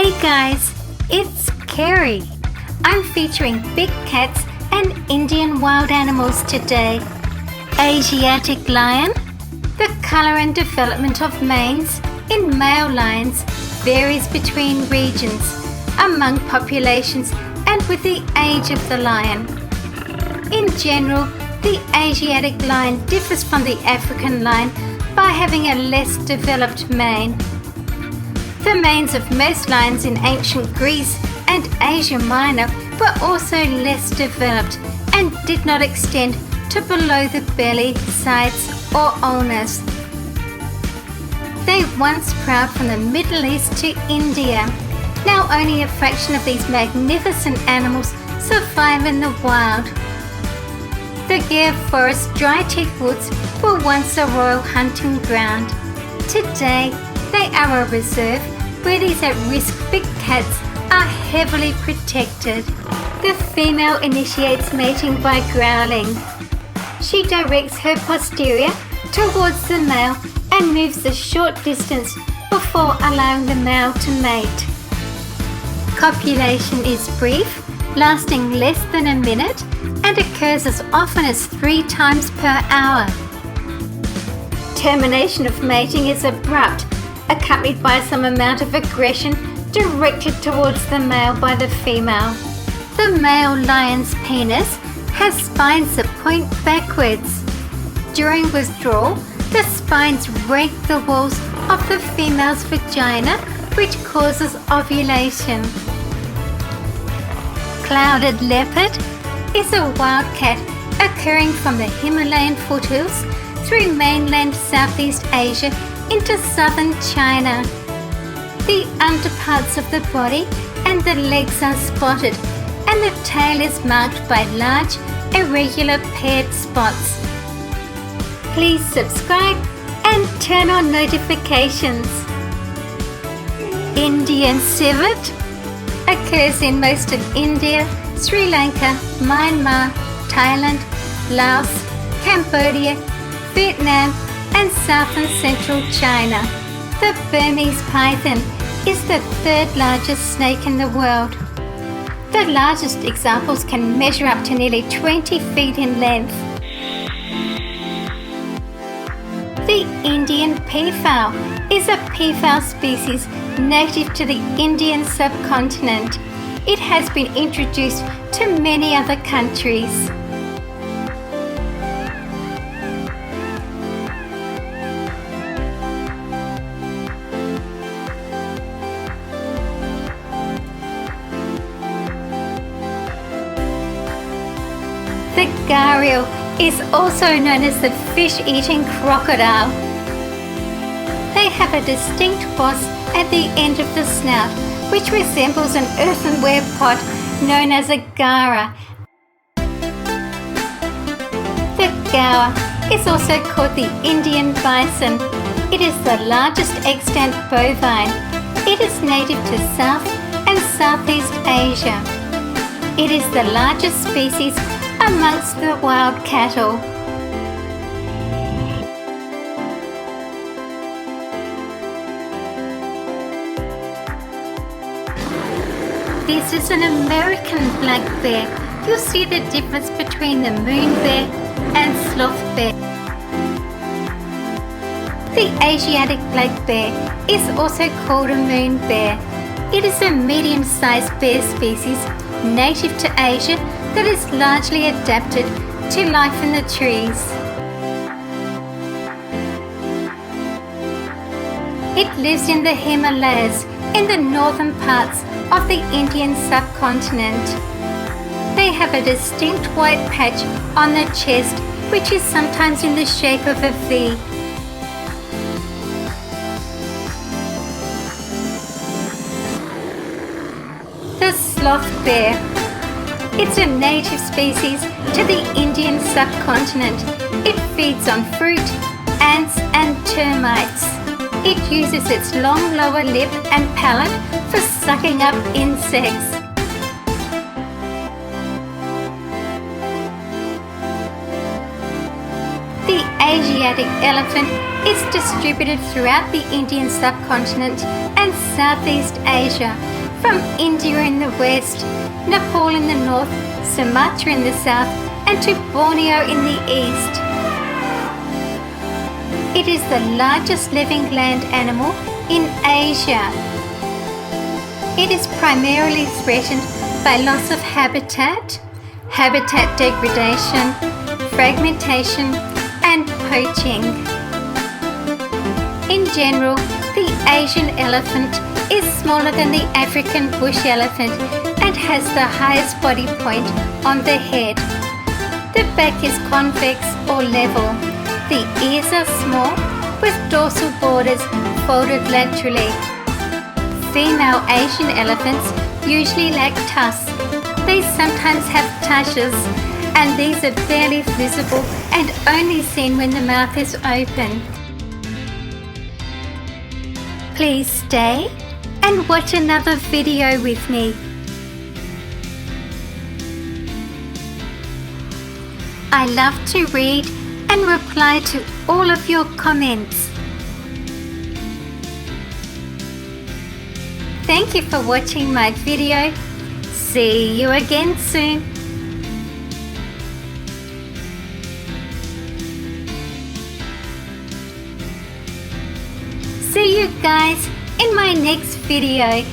Hey guys, it's Carrie. I'm featuring big cats and Indian wild animals today. Asiatic lion. The color and development of manes in male lions varies between regions, among populations, and with the age of the lion. In general, the Asiatic lion differs from the African lion by having a less developed mane. The manes of most lions in ancient Greece and Asia Minor were also less developed and did not extend to below the belly, sides, or ulnus. They once prowled from the Middle East to India. Now only a fraction of these magnificent animals survive in the wild. The gaur forest dry teak woods were once a royal hunting ground. Today, they are a reserve where these at-risk big cats are heavily protected. The female initiates mating by growling. She directs her posterior towards the male and moves a short distance before allowing the male to mate. Copulation is brief, lasting less than a minute, and occurs as often as 3 times per hour. Termination of mating is abrupt, accompanied by some amount of aggression directed towards the male by the female. The male lion's penis has spines that point backwards. During withdrawal, the spines rake the walls of the female's vagina, which causes ovulation. Clouded leopard is a wild cat occurring from the Himalayan foothills through mainland Southeast Asia into southern China. The underparts of the body and the legs are spotted, and the tail is marked by large, irregular paired spots. Please subscribe and turn on notifications. Indian civet occurs in most of India, Sri Lanka, Myanmar, Thailand, Laos, Cambodia, Vietnam, and south and central China. The Burmese python is the 3rd largest snake in the world. The largest examples can measure up to nearly 20 feet in length. The Indian peafowl is a peafowl species native to the Indian subcontinent. It has been introduced to many other countries. The gharial is also known as the fish-eating crocodile. They have a distinct boss at the end of the snout, which resembles an earthenware pot known as a gara. The gaur is also called the Indian bison. It is the largest extant bovine. It is native to South and Southeast Asia. It is the largest species amongst the wild cattle. This is an American black bear. You'll see the difference between the moon bear and sloth bear. The Asiatic black bear is also called a moon bear. It is a medium-sized bear species native to Asia that is largely adapted to life in the trees. It lives in the Himalayas in the northern parts of the Indian subcontinent. They have a distinct white patch on the chest, which is sometimes in the shape of a V. The sloth bear. It's a native species to the Indian subcontinent. It feeds on fruit, ants, and termites. It uses its long lower lip and palate for sucking up insects. The Asiatic elephant is distributed throughout the Indian subcontinent and Southeast Asia, from India in the west, Nepal in the north, Sumatra in the south, and to Borneo in the east. It is the largest living land animal in Asia. It is primarily threatened by loss of habitat, habitat degradation, fragmentation, and poaching. In general, the Asian elephant is smaller than the African bush elephant and has the highest body point on the head. The back is convex or level. The ears are small with dorsal borders folded laterally. Female Asian elephants usually lack tusks. They sometimes have tushes, and these are barely visible and only seen when the mouth is open. Please stay and watch another video with me. I love to read and reply to all of your comments. Thank you for watching my video. See you again soon. See you guys in my next video.